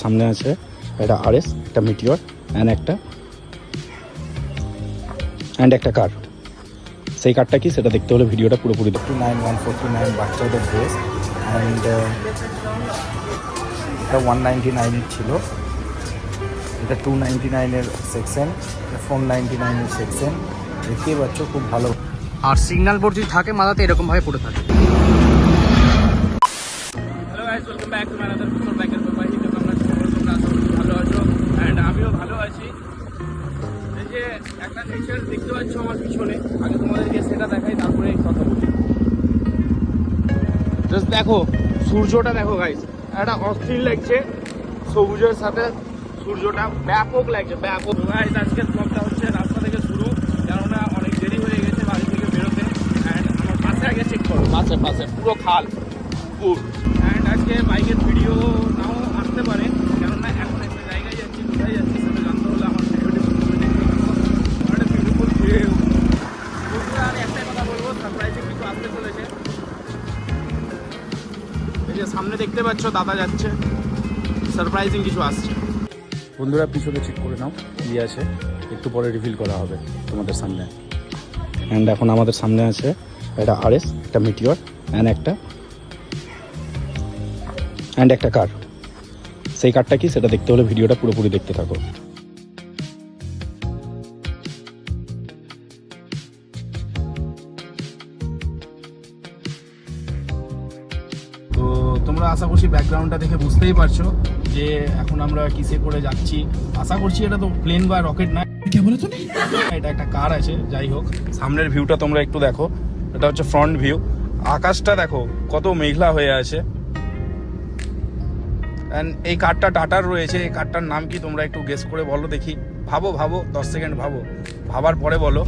সামনে আছে একটা আরএস, একটা মিটিওর অ্যান্ড একটা কার। সেই কারটা কি সেটা দেখতে হলে ভিডিওটা পুরোপুরি 149 বাচ্চাদের ড্রেস অ্যান্ড এটা 199 ছিল, এটা 299 সেকশন, এটা 499 সেকশন। দেখতেই পাচ্ছ খুব ভালো। আর সিগন্যাল বোর্ড যদি থাকে মাথাতে এরকম ভাবে পড়ে থাকে। Hello guys, welcome back to my another episode বাইকের ব্যাপারে। তোমরা ভালো আছো অ্যান্ড আমিও ভালো আছি। এই যে একটা নেচার দেখতে পাচ্ছ আমার পিছনে, আগে তোমাদেরকে সেটা দেখাই তারপরে কথা বলি। জাস্ট দেখো সূর্যটা, দেখো গাইস, একটা অস্থির লাগছে সবুজের সাথে সূর্যটা, ব্যাপক লাগছে ব্যাপক। গাইস আজকের ব্লগটা হচ্ছে রাস্তা থেকে শুরু, কেননা অনেক দেরি হয়ে গেছে বাড়ি থেকে বেরোতে। অ্যান্ড আমার পাশে আগে চেক করো, পাশে পুরো খাল পুকুর। অ্যান্ড আজকে বাইকের ভিডিও নাও আসতে পারে, কেননা এখন একটা জায়গায় যাচ্ছি, কোথায় যাচ্ছি সেটা জানতে হলে আমার ভিডিওটি একটা বিউটিফুল ভিউ। আমি একটাই কথা বলবো, সারপ্রাইজিং কিছু আসতে চলেছে। এই যে সামনে দেখতে পাচ্ছ দাদা যাচ্ছে, সারপ্রাইজিং কিছু আসছে। বন্ধুরা পিছনে চেক করে নাও কি আছে, একটু পরে রিভিল করা হবে তোমাদের সামনে। অ্যান্ড এখন আমাদের সামনে আছে একটা আরএস, একটা মিটিওর অ্যান্ড একটা কার। সেই কারটা কি সেটা দেখতে হলে ভিডিওটা পুরোপুরি দেখতে থাকো। তো তোমরা আশা করছি ব্যাকগ্রাউন্ডটা দেখে বুঝতেই পারছো যে এখন আমরা কিসে করে যাচ্ছি। আশা করছি এটা তো প্লেন বা রকেট না, এটা একটা কার আছে। যাই হোক, সামনের ভিউটা তোমরা একটু দেখো, এটা হচ্ছে ফ্রন্ট ভিউ। আকাশটা দেখো কত মেঘলা হয়ে আছে। অ্যান্ড এই কারটা টাটার রয়েছে। এই কারটার নাম কি তোমরা একটু গেস করে বলো দেখি। ভাবো 10 সেকেন্ড ভাবার পরে বলো।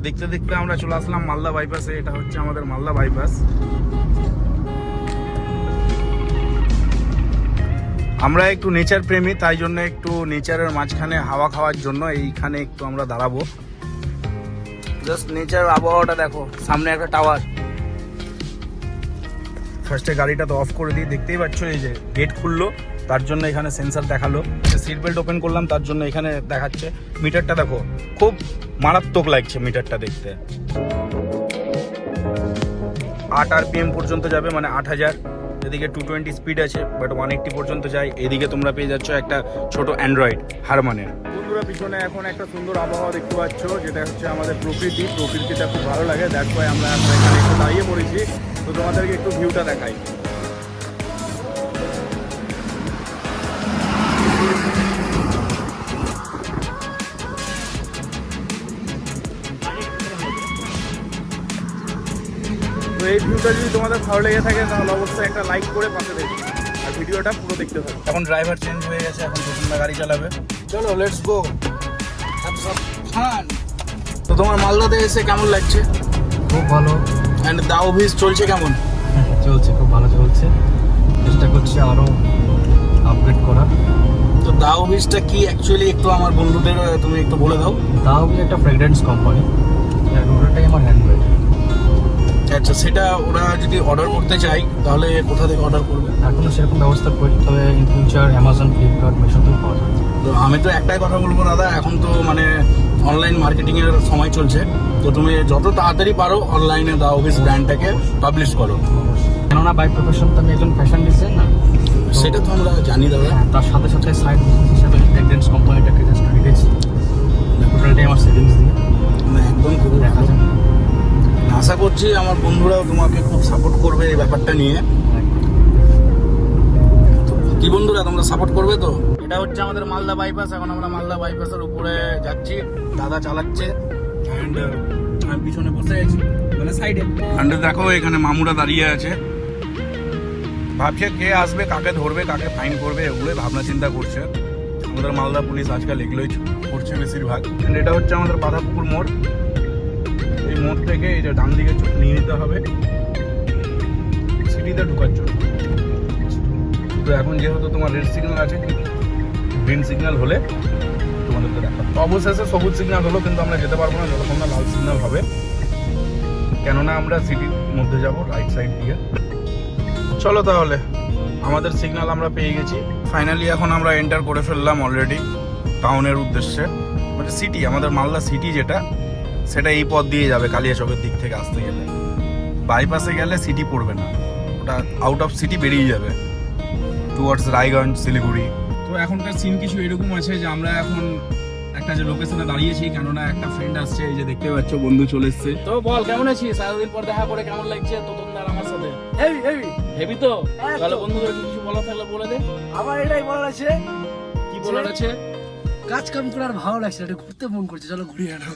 দেখতে দেখতে আমরা চলে আসলাম মালদা বাইপাসে। এটা হচ্ছে আমাদের মালদা বাইপাস। আমরা একটু নেচার প্রেমী, তাই জন্য একটু নেচারের মাঝখানে হাওয়া খাওয়ার জন্য এইখানে একটু আমরা দাঁড়াবো। জাস্ট নেচার আবহাওয়াটা দেখো, সামনে একটা টাওয়ার। ফার্স্টে গাড়িটা তো অফ করে দিই, দেখতেই পাচ্ছ এই যে গেট খুললো, তার জন্য এখানে সেন্সার দেখালো। সিট বেল্ট ওপেন করলাম, তার জন্য এখানে দেখাচ্ছে। মিটারটা দেখো, খুব মারাত্মক লাগছে মিটারটা দেখতে। 8 RPM পর্যন্ত যাবে, মানে 8000। এদিকে 220 স্পিড আছে, বাট 180 পর্যন্ত যায়। এদিকে তোমরা পেয়ে যাচ্ছ একটা ছোট অ্যান্ড্রয়েড হারমানের। বন্ধুরা পিছনে এখন একটা সুন্দর আবহাওয়া দেখতে পাচ্ছ, যেটা হচ্ছে আমাদের প্রকৃতিটা খুব ভালো লাগে। দ্যাটস ওয়াই আমরা এখানে একটু দাঁড়িয়ে পড়েছি। তো তোমাদেরকে একটু ভিউটা দেখাই। তো এই ভিউটা যদি তোমাদের ভালো লেগে থাকে তাহলে অবশ্যই একটা লাইক করে পাশে দেখো আর ভিডিওটা পুরো দেখতে থাকো। এখন ড্রাইভার চেঞ্জ হয়ে গেছে, এখন প্রথমটা গাড়ি চালাবে। চলো লেটস গো। তো তোমার মালদাতে এসে কেমন লাগছে? খুব ভালো। অ্যান্ড দা অফিস চলছে কেমন? চলছে, খুব ভালো চলছে। চেষ্টা করছি আরো আপগ্রেড করার। তো দা অফিসটা কি অ্যাকচুয়ালি একটু আমার বন্ধুদের তুমি একটু বলে দাও। দাও একটা ফ্রেগরেন্স কোম্পানি, ওটাই আমার হ্যান্ডমেড। আচ্ছা, সেটা ওরা যদি অর্ডার করতে চাই তাহলে কোথা থেকে অর্ডার করবে? এখনো সেরকম ব্যবস্থা করি, তবে ইন ফিউচার অ্যামাজন, ফ্লিপকার্ট, মিশোতেও পাওয়া যাবে। তো আমি তো একটাই কথা বলবো দাদা, এখন তো মানে অনলাইন মার্কেটিং এর সময় চলছে। তো তুমি যত তাড়াতাড়ি পারো অনলাইনে দা অফিস ব্র্যান্ডটাকে পাবলিশ করো। কেননা বাই প্রফেশন তো আমি একজন ফ্যাশন ডিজাইনার। সেটা তো আমরা জানি দাদা। তার সাথে সাথে সাইড বিজনেস হিসাবে ফ্রেগরেন্স কোম্পানিটাকে জাস্ট রেখেছি। টোটালটাই আমার সেভিংস দিয়ে। একদম খুব দেখা যাক। আশা করছি আমার বন্ধুরাও তোমাকে খুব সাপোর্ট করবে এই ব্যাপারটা নিয়ে। কি বন্ধুরা, তোমরা সাপোর্ট করবে তো? এটা হচ্ছে আমাদের মালদা বাইপাস। এখন আমরা মালদা বাইপাসের উপরে যাচ্ছি, দাদা চালাচ্ছে অ্যান্ড আমি পিছনে বসে আছি, মানে সাইডে। অ্যান্ড দেখো এখানে মামুরা দাঁড়িয়ে আছে, ভাবছে কে আসবে, কাকে ধরবে, কাকে ফাইন করবে, এগুলোই ভাবনা চিন্তা করছে। আমাদের মালদা পুলিশ আজকাল এগুলোই করছে বেশিরভাগ। অ্যান্ড এটা হচ্ছে আমাদের বাঁধাপুকুর মোড়। এই মোড় থেকে এই যে ডান দিকে নিয়ে নিতে হবে সিটিতে ঢোকার জন্য। তো এখন যেহেতু তোমার রেড সিগন্যাল আছে, গ্রিন সিগন্যাল হলে তোমাদেরকে দেখাবো। অবশেষে সবুজ সিগন্যাল হলো, কিন্তু আমরা যেতে পারবো না যতক্ষণ না লাল সিগন্যাল হবে, কেননা আমরা সিটির মধ্যে যাব রাইট সাইড দিয়ে। চলো তাহলে, আমাদের সিগন্যাল আমরা পেয়ে গেছি, ফাইনালি এখন আমরা এন্টার করে ফেললাম অলরেডি টাউনের উদ্দেশ্যে, মানে সিটি, আমাদের মালদা সিটি যেটা, সেটা এই পথ দিয়ে যাবে কালিয়াচকের দিক থেকে আসতে গেলে। বাইপাসে গেলে সিটি পড়বে না, ওটা আউট অফ সিটি বেরিয়ে যাবে টুয়ার্ডস রায়গঞ্জ, শিলিগুড়ি। তো এখনকার সিন কিছু এরকম আছে যে আমরা এখন একটা যে লোকেশনে দাঁড়িয়েছি, কেননা একটা ফ্রেন্ড আসছে, এই যে দেখতে পাচ্ছ বন্ধু চলে এসছে। তো বল কেমন আছিস? এতদিন পর দেখা করে কেমন লাগছে তোতনদার আমার সাথে? হেভি হেভি হেবি তো? তাহলে বন্ধুদের কিছু বলার থাকলে বলে দে। আমার এটাই বলার আছে, কি বলার আছে? কাজ কাম করার ভালো লাগছে, একটু ঘুরতে মন করছে, চলো ঘুরে আনো।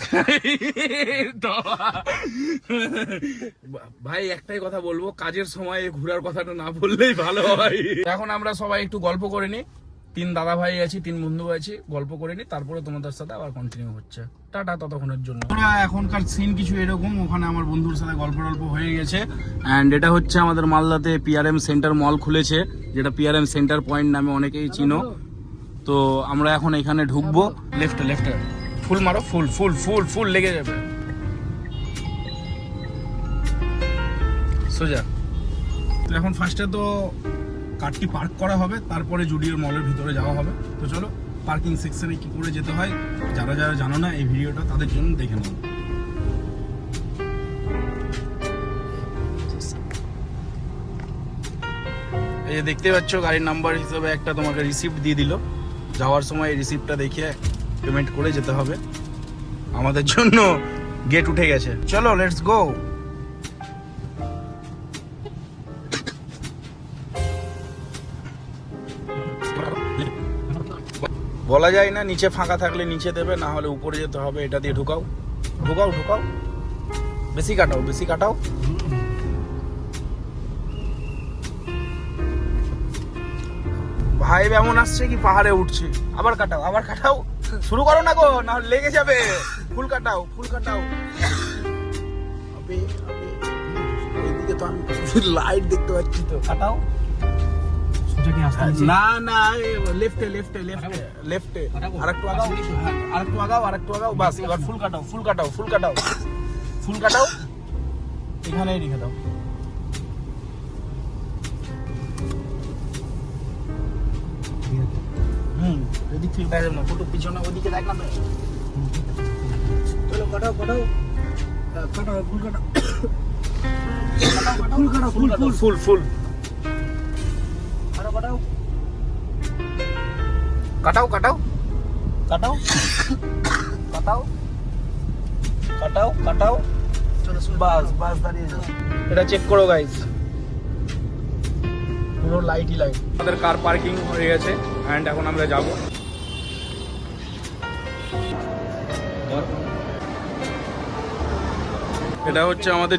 ভাই একটাই কথা বলবো, কাজের সময় ঘোরার কথাটা না বললেই ভালো হয়। এখন আমরা সবাই একটু গল্প করে নিই, 3 দাদা ভাই আছি, 3 বন্ধু আছি, গল্প করে নিই, তারপরে তোমাদের সাথে আবার কন্টিনিউ হচ্ছে। টাটা ততক্ষণের জন্য। এখনকার সিন কিছু এরকম, ওখানে আমার বন্ধুর সাথে গল্প হয়ে গেছে। অ্যান্ড এটা হচ্ছে আমাদের মালদাতে পিআরএম সেন্টার মল খুলেছে, যেটা পিআরএম সেন্টার পয়েন্ট নামে অনেকেই চিনো। তো আমরা এখন এখানে ঢুকবো। লেফটে লেফটে ফুল মারো, ফুল ফুল ফুল ফুল লেগে যাবে সোজা। তো এখন ফার্স্টে তো কারটি পার্ক করা হবে, তারপরে জুডিওর মলের ভিতরে যাওয়া হবে। তো চলো পার্কিং সেকশনে কি করে যেতে হয়, যারা যারা জানো না এই ভিডিওটা, তাদের জন্য দেখে নেব। এই যে দেখতে পাচ্ছ গাড়ির নাম্বার হিসেবে একটা তোমাকে রিসিপ্ট দিয়ে দিল, যাওয়ার সময় এই রিসিপ্টটা দেখিয়ে পেমেন্ট করে যেতে হবে। আমাদের জন্য গেট উঠে গেছে, চলো লেটস গো। বলা যায় না, নিচে ফাঁকা থাকলে নিচে দেবে, না হলে উপরে যেতে হবে। এটা দিয়ে ঢুকাও ঢুকাও ঢুকাও, বেশি কাটাও বেশি কাটাও। ভাই এমন আসছে কি পাহাড়ে উঠছে। আবার কাটাও আবার কাটাও, শুরু করো না গো, না হলে লেগে যাবে। ফুল কাটাও ফুল কাটাও। এইদিকে তো আমি লাইট দেখতে পাচ্ছি, তো কাটাও। না না, লেফটে লেফটে লেফটে লেফটে, আরেকটু আগাও আরেকটু আগাও আরেকটু আগাও, বাস। এবার ফুল কাটাও ফুল কাটাও ফুল কাটাও ফুল কাটাও, এখানেই রেখে দাও। এদিক থেকে দেখ না, ফটো পিছনে ওদিকে দেখ না। চলো কাটাও কাটাও কাটাও, ফুল কাটাও ফুল কাটাও, ফুল ফুল ফুল ফুল কাটাও কাটাও কাটাও কাটাও কাটাও কাটাও কাটাও কাটাও, চলো বাস বাস, দাঁড়িয়ে যাও। এটা চেক করো গাইস, পুরো লাইটই লাইট। আমাদের কার পার্কিং হয়ে গেছে এন্ড এখন আমরা যাব। এটা হচ্ছে আমাদের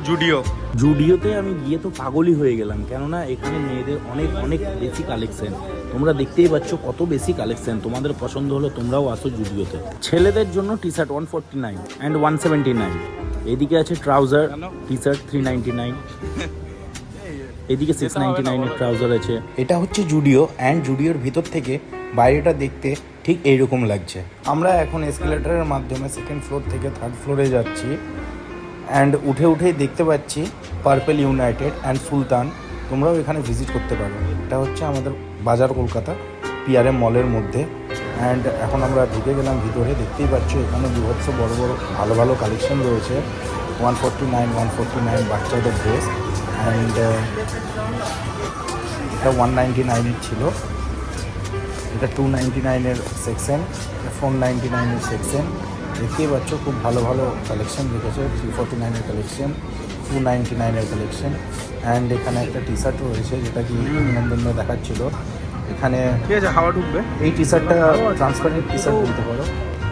জুডিওতে আমি গিয়ে তো পাগলই হয়ে গেলাম, কেননা এখানে মেয়েদের অনেক অনেক বেশি কালেকশন। তোমরা দেখতেই পাচ্ছ কত বেশি কালেকশন। তোমাদের পছন্দ হলো তোমরাও আসো জুডিওতে। ছেলেদের জন্য টি শার্ট 149 অ্যান্ড 179, এদিকে আছে ট্রাউজার টি শার্ট 399, এদিকে 699 এর ট্রাউজার আছে। এটা হচ্ছে জুডিও, অ্যান্ড জুডিওর ভিতর থেকে বাইরেটা দেখতে ঠিক এইরকম লাগছে। আমরা এখন এসকেলেটরের মাধ্যমে 2nd ফ্লোর থেকে 3rd ফ্লোরে যাচ্ছি, অ্যান্ড উঠে উঠেই দেখতে পাচ্ছি পার্পেল ইউনাইটেড অ্যান্ড সুলতান। তোমরাও এখানে ভিজিট করতে পারো। এটা হচ্ছে আমাদের বাজার কলকাতা পিআরএম মলের মধ্যে। অ্যান্ড এখন আমরা ঢুকে গেলাম ভিতরে। দেখতেই পাচ্ছ এখানে বিভৎস বড় বড় ভালো ভালো কালেকশন রয়েছে। 149 বাচ্চাদের ড্রেস, অ্যান্ড এটা 199 ছিল, এটা 299 সেকশন, 499 সেকশন। দেখতেই পাচ্ছ খুব ভালো ভালো কালেকশন রেখেছে। 349 কালেকশন, 299 কালেকশন, অ্যান্ড এখানে একটা টি শার্ট রয়েছে যেটা কি অভিনন্দন দেখাচ্ছিল। এখানে ঠিক আছে, হাওয়া ঢুকবে। এই টি শার্টটা ট্রান্সপারেন্ট টি শার্ট বলতে পারো।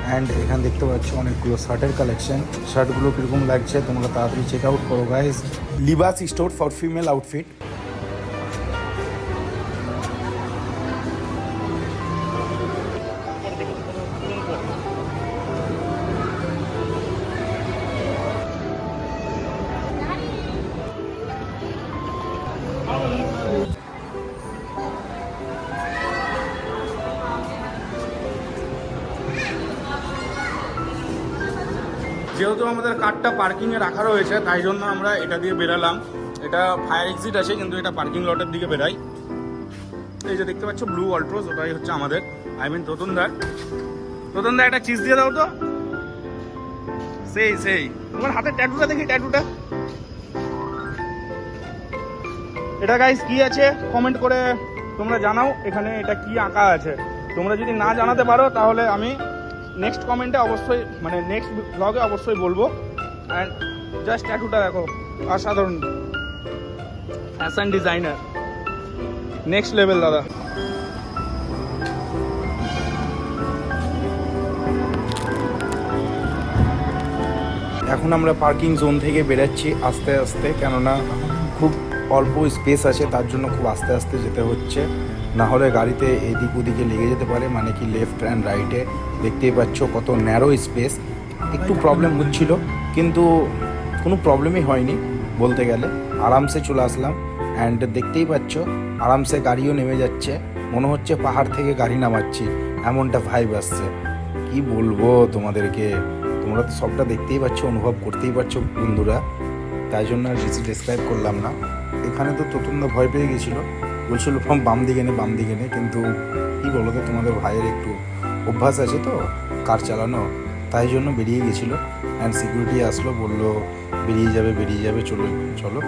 অ্যান্ড এখানে দেখতে পাচ্ছ অনেকগুলো শার্টের কালেকশন। শার্টগুলো কীরকম লাগছে তোমরা তাড়াতাড়ি চেক আউট করো guys. Libas store for female outfit. যেহেতু আমাদের কারটা পার্কিংয়ে রাখা রয়েছে, তাই জন্য আমরা এটা দিয়ে বেরালাম। এটা ফায়ার এক্সিট আছে, কিন্তু এটা পার্কিং লটের দিকে বেরাই। এই যে দেখতে পাচ্ছ ব্লু অল্ট্রোস, ওটাই হচ্ছে আমাদের, আই মিন তোতনদার। তোতনদা একটা চিজ দিয়ে দাও তো। সেই তোমার হাতে ট্যাটুটা দেখি, ট্যাটুটা এটা গাইস কি আছে কমেন্ট করে তোমরা জানাও, এখানে এটা কি আঁকা আছে। তোমরা যদি না জানাতে পারো তাহলে আমি নেক্সট কমেন্টে অবশ্যই, মানে নেক্সট ব্লগে অবশ্যই বলবো। অ্যান্ড জাস্ট ট্যাটুটা দেখো, অসাধারণ, ফ্যাশন ডিজাইনার, নেক্সট লেভেল দাদা। এখন আমরা পার্কিং জোন থেকে বেরাচ্ছি আস্তে আস্তে, কেননা খুব অল্প স্পেস আছে, তার জন্য খুব আস্তে আস্তে যেতে হচ্ছে, না হলে গাড়িতে এদিক ওদিকে লেগে যেতে পারে, মানে কি লেফট অ্যান্ড রাইটে। দেখতেই পাচ্ছ কত ন্যারো স্পেস, একটু প্রবলেম হচ্ছিল কিন্তু কোনো প্রবলেমই হয়নি বলতে গেলে, আরামসে চলে আসলাম। অ্যান্ড দেখতেই পাচ্ছ আরামসে গাড়িও নেমে যাচ্ছে, মনে হচ্ছে পাহাড় থেকে গাড়ি নামাচ্ছি, এমনটা ভাইব আসছে। কি বলবো তোমাদেরকে, তোমরা তো সবটা দেখতেই পাচ্ছ, অনুভব করতেই পারছো বন্ধুরা, তাই জন্য আর বেশি ডিসক্রাইব করলাম না। এখানে তো তোতনদা ভয় পেয়ে গেছিলো, বলছিল বাম দিকে নে, কিন্তু কী বলো তো, তোমাদের ভাইয়ের একটু অভ্যাস আছে তো কার চালানো, তাই জন্য বেরিয়ে গেছিলো। অ্যান্ড সিকিউরিটি আসলো, বললো বেরিয়ে যাবে, চলো।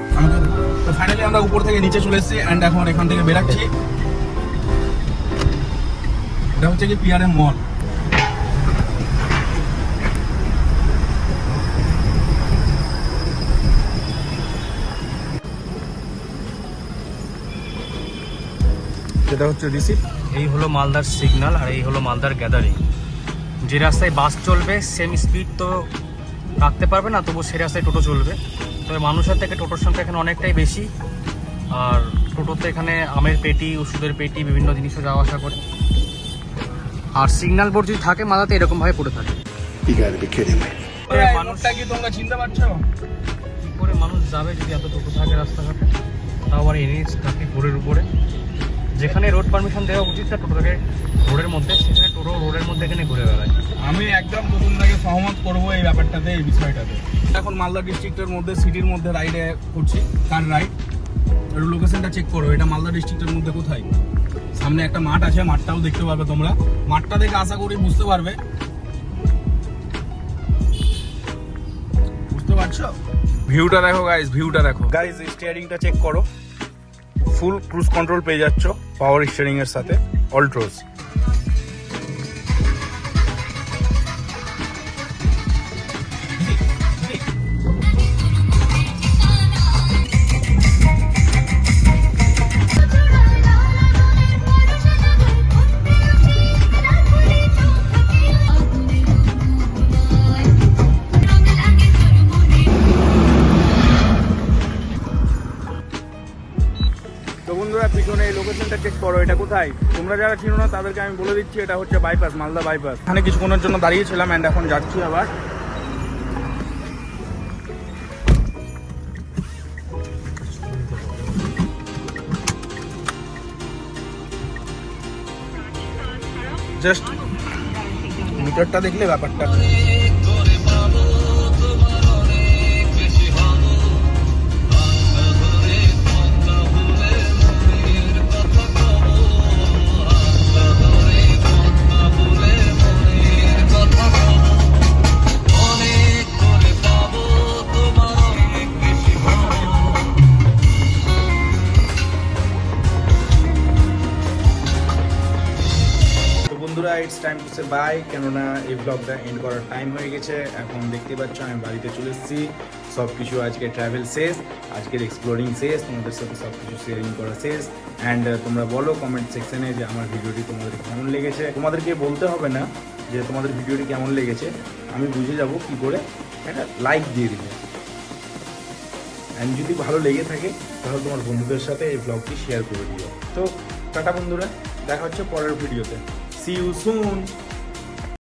তো ফাইনালি আমরা উপর থেকে নিচে চলে এসেছি, অ্যান্ড এখন এখান থেকে বেরাচ্ছি। এটা হচ্ছে কি পিআরএম মল। যেটা হচ্ছে রিসিপ্ট। এই হলো মালদার সিগন্যাল আর এই হলো মালদার গ্যাদারিং। যে রাস্তায় বাস চলবে সেম স্পিড তো রাখতে পারবে না, তবু সেই রাস্তায় টোটো চলবে। তবে মানুষের থেকে টোটোর সংখ্যা এখানে অনেকটাই বেশি, আর টোটোতে এখানে আমের পেটি, ওষুধের পেটি, বিভিন্ন জিনিসও যাওয়া আসা করে। আর সিগন্যাল বোর্ড যদি থাকে মালদাতে এরকমভাবে পড়ে থাকে। মানুষটা কি তোমরা চিনতে পারছো? কী করে মানুষ যাবে যদি এত টোটো থাকে রাস্তাঘাটে, তাও আবার এনএইচ থাকে রোডের উপরে। যেখানে রোড পারমিশন দেওয়া উচিত না টোটোটাকে রোডের মধ্যে, সেখানে টোটো রোডের মধ্যে এখানে ঘুরে বেড়ায়। আমি একদম তোতনদাকে সহমত করবো এই ব্যাপারটাতে, এই বিষয়টাতে। এখন মালদা ডিস্ট্রিক্টের মধ্যে, সিটির মধ্যে রাইডে করছি, কার রাইড, একটু লোকেশনটা চেক করো। এটা মালদা ডিস্ট্রিক্টের মধ্যে কোথায়? সামনে একটা মাঠ আছে, মাঠটাও দেখতে পারবে তোমরা, মাঠটা দেখে আশা করি বুঝতে পারবে। বুঝতে পারছো? ভিউটা দেখো গাইস, ভিউটা দেখো গাইস। স্টিয়ারিংটা চেক করো, ফুল ক্রুজ কন্ট্রোল পেয়ে যাচ্ছ পাওয়ার স্টিয়ারিং এর সাথে, অল্ট্রোস। তো বন্ধুরা পিছনে এই লোকেশনটা চেক করো, এটা কোথায়? তোমরা যারা চিনো না তাদেরকে আমি বলে দিচ্ছি, এটা হচ্ছে বাইপাস, মালদা বাইপাস। এখানে কিছুক্ষণের জন্য দাঁড়িয়েছিলাম, অ্যান্ড এখন যাচ্ছি আবার। জাস্ট মিটারটা দেখলে ব্যাপারটা। বন্ধুরা it's time to say bye, কেননা এই ব্লগটা এন্ড করার টাইম হয়ে গেছে। এখন দেখতে পাচ্ছ আমি বাড়িতে চলে এসেছি, সব কিছু আজকে ট্রাভেল শেষ, আজকের এক্সপ্লোরিং শেষ, তোমাদের সাথে সব কিছু শেয়ারিং করা শেষ। অ্যান্ড তোমরা বলো কমেন্ট সেকশনে যে আমার ভিডিওটি তোমাদের কেমন লেগেছে। তোমাদেরকে বলতে হবে না যে তোমাদের ভিডিওটি কেমন লেগেছে, আমি বুঝে যাব কি করে, একটা লাইক দিয়ে দিবে। অ্যান্ড যদি ভালো লেগে থাকে তাহলে তোমার বন্ধুদের সাথে এই ব্লগটি শেয়ার করে দিও। তো টাটা বন্ধুরা, দেখা হচ্ছে পরের ভিডিওতে। See you soon.